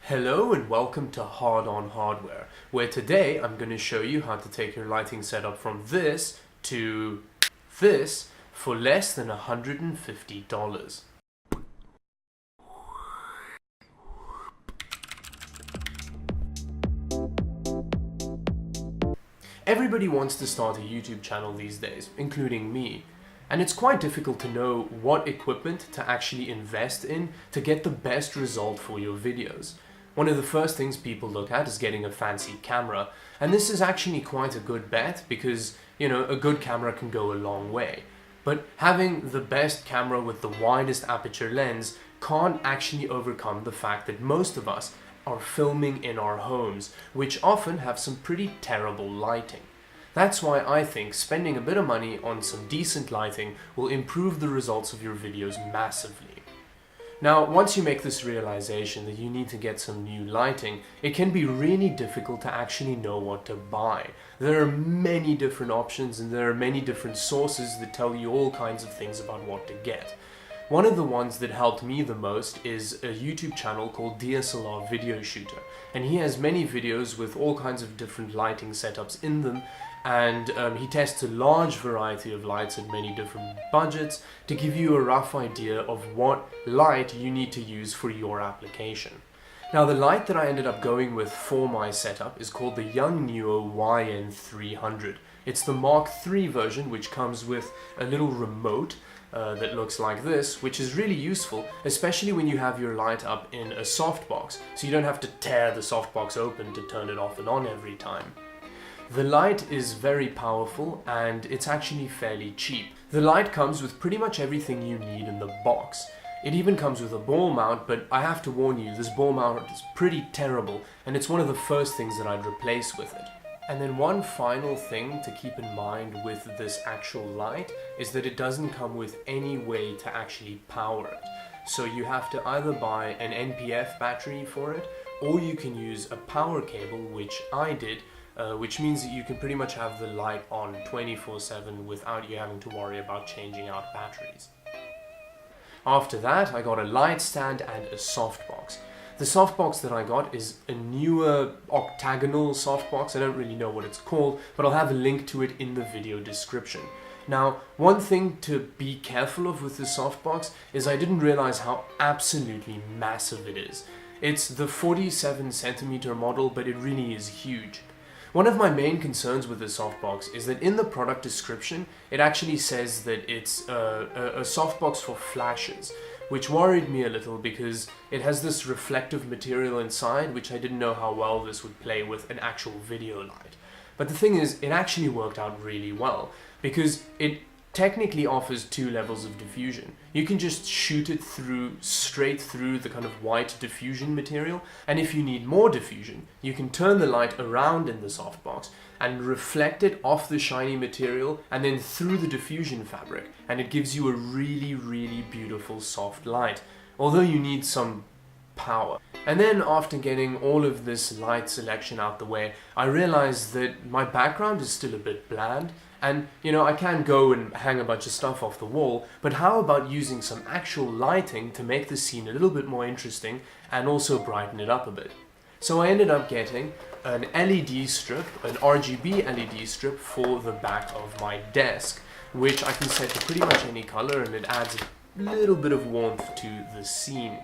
Hello and welcome to Hard On Hardware, where today I'm going to show you how to take your lighting setup from this to this for less than $150. Everybody wants to start a YouTube channel these days, including me. And it's quite difficult to know what equipment to actually invest in to get the best result for your videos. One of the first things people look at is getting a fancy camera, and this is actually quite a good bet because, a good camera can go a long way. But having the best camera with the widest aperture lens can't actually overcome the fact that most of us are filming in our homes, which often have some pretty terrible lighting. That's why I think spending a bit of money on some decent lighting will improve the results of your videos massively. Now, once you make this realization that you need to get some new lighting, it can be really difficult to actually know what to buy. There are many different options and there are many different sources that tell you all kinds of things about what to get. One of the ones that helped me the most is a YouTube channel called DSLR Video Shooter, and he has many videos with all kinds of different lighting setups in them, and he tests a large variety of lights at many different budgets to give you a rough idea of what light you need to use for your application. Now, the light that I ended up going with for my setup is called the Yungnuo YN300. It's the Mark III version, which comes with a little remote that looks like this, which is really useful, especially when you have your light up in a softbox, so you don't have to tear the softbox open to turn it off and on every time. The light is very powerful and it's actually fairly cheap. The light comes with pretty much everything you need in the box. It even comes with a ball mount, but I have to warn you, this ball mount is pretty terrible and it's one of the first things that I'd replace with it. And then one final thing to keep in mind with this actual light is that it doesn't come with any way to actually power it. So you have to either buy an NPF battery for it, or you can use a power cable, which I did, which means that you can pretty much have the light on 24/7 without you having to worry about changing out batteries. After that, I got a light stand and a softbox. The softbox that I got is a newer octagonal softbox. I don't really know what it's called, but I'll have a link to it in the video description. Now, one thing to be careful of with the softbox is I didn't realize how absolutely massive it is. It's the 47 centimeter model, but it really is huge. One of my main concerns with the softbox is that in the product description, it actually says that it's a softbox for flashes, which worried me a little because it has this reflective material inside, which I didn't know how well this would play with an actual video light. But the thing is, it actually worked out really well because it technically offers two levels of diffusion. You can just shoot it straight through the kind of white diffusion material, and if you need more diffusion, you can turn the light around in the softbox and reflect it off the shiny material and then through the diffusion fabric, and it gives you a really, really beautiful soft light, although you need some power. And then after getting all of this light selection out the way, I realized that my background is still a bit bland, and I can go and hang a bunch of stuff off the wall, but how about using some actual lighting to make the scene a little bit more interesting and also brighten it up a bit? So I ended up getting an LED strip, an RGB LED strip for the back of my desk, which I can set to pretty much any color, and it adds a little bit of warmth to the scene.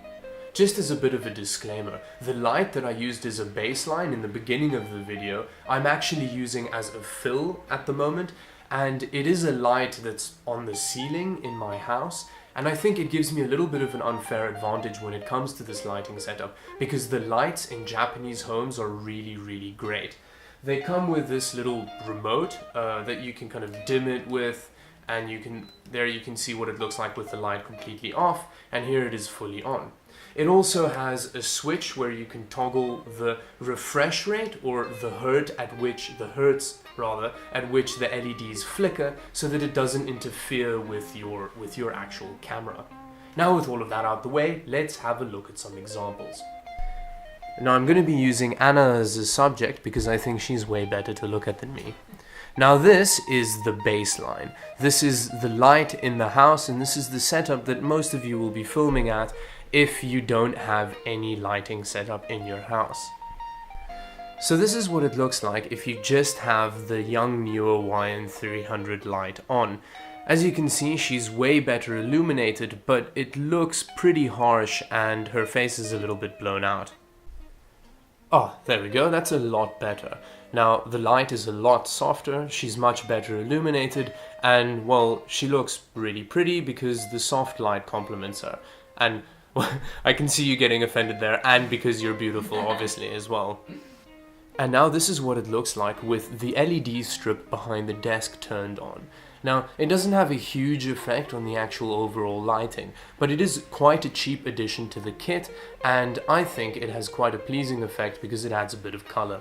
Just as a bit of a disclaimer, the light that I used as a baseline in the beginning of the video, I'm actually using as a fill at the moment, and it is a light that's on the ceiling in my house, and I think it gives me a little bit of an unfair advantage when it comes to this lighting setup, because the lights in Japanese homes are really, really great. They come with this little remote that you can kind of dim it with, and you can see what it looks like with the light completely off, and here it is fully on. It also has a switch where you can toggle the refresh rate, or the hertz at which the LEDs flicker, so that it doesn't interfere with your actual camera. Now, with all of that out the way, let's have a look at some examples. Now, I'm going to be using Anna as a subject because I think she's way better to look at than me. Now, this is the baseline. This is the light in the house, and this is the setup that most of you will be filming at if you don't have any lighting setup in your house. So this is what it looks like if you just have the Yungnuo YN300 light on. As you can see, she's way better illuminated, but it looks pretty harsh and her face is a little bit blown out. Oh, there we go, that's a lot better. Now, the light is a lot softer, she's much better illuminated, and, well, she looks really pretty because the soft light complements her. And, well, I can see you getting offended there, and because you're beautiful, obviously, as well. And now this is what it looks like with the LED strip behind the desk turned on. Now, it doesn't have a huge effect on the actual overall lighting, but it is quite a cheap addition to the kit, and I think it has quite a pleasing effect because it adds a bit of color.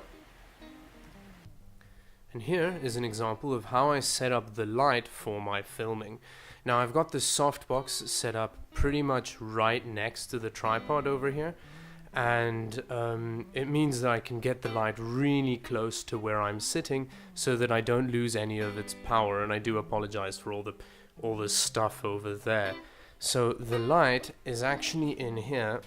And here is an example of how I set up the light for my filming. Now, I've got this softbox set up pretty much right next to the tripod over here, and it means that I can get the light really close to where I'm sitting so that I don't lose any of its power, and I do apologize for all the stuff over there. So the light is actually in here.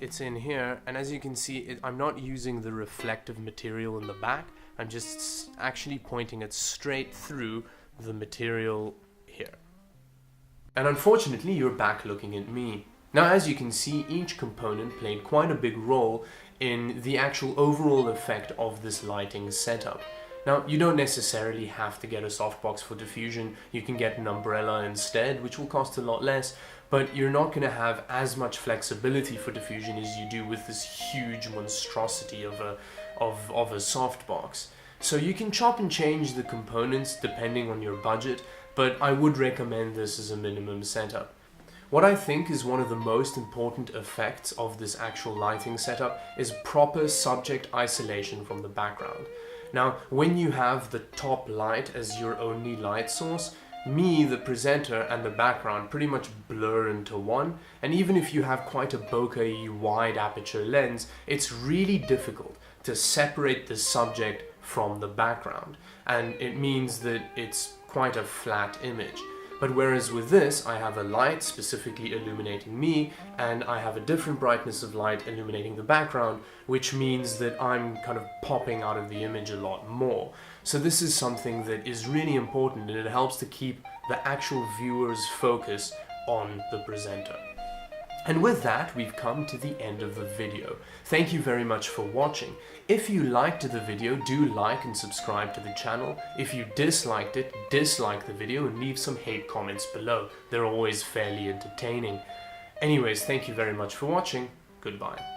It's in here, and as you can see, I'm not using the reflective material in the back, I'm just actually pointing it straight through the material here. And unfortunately, you're back looking at me. Now, as you can see, each component played quite a big role in the actual overall effect of this lighting setup. Now, you don't necessarily have to get a softbox for diffusion, you can get an umbrella instead, which will cost a lot less, but you're not going to have as much flexibility for diffusion as you do with this huge monstrosity of a softbox. So you can chop and change the components depending on your budget, but I would recommend this as a minimum setup. What I think is one of the most important effects of this actual lighting setup is proper subject isolation from the background. Now, when you have the top light as your only light source, me, the presenter, and the background pretty much blur into one, and even if you have quite a bokeh wide aperture lens, it's really difficult to separate the subject from the background, and it means that it's quite a flat image. But whereas with this, I have a light specifically illuminating me, and I have a different brightness of light illuminating the background, which means that I'm kind of popping out of the image a lot more. So this is something that is really important, and it helps to keep the actual viewer's focus on the presenter. And with that, we've come to the end of the video. Thank you very much for watching. If you liked the video, do like and subscribe to the channel. If you disliked it, dislike the video and leave some hate comments below. They're always fairly entertaining. Anyways, thank you very much for watching. Goodbye.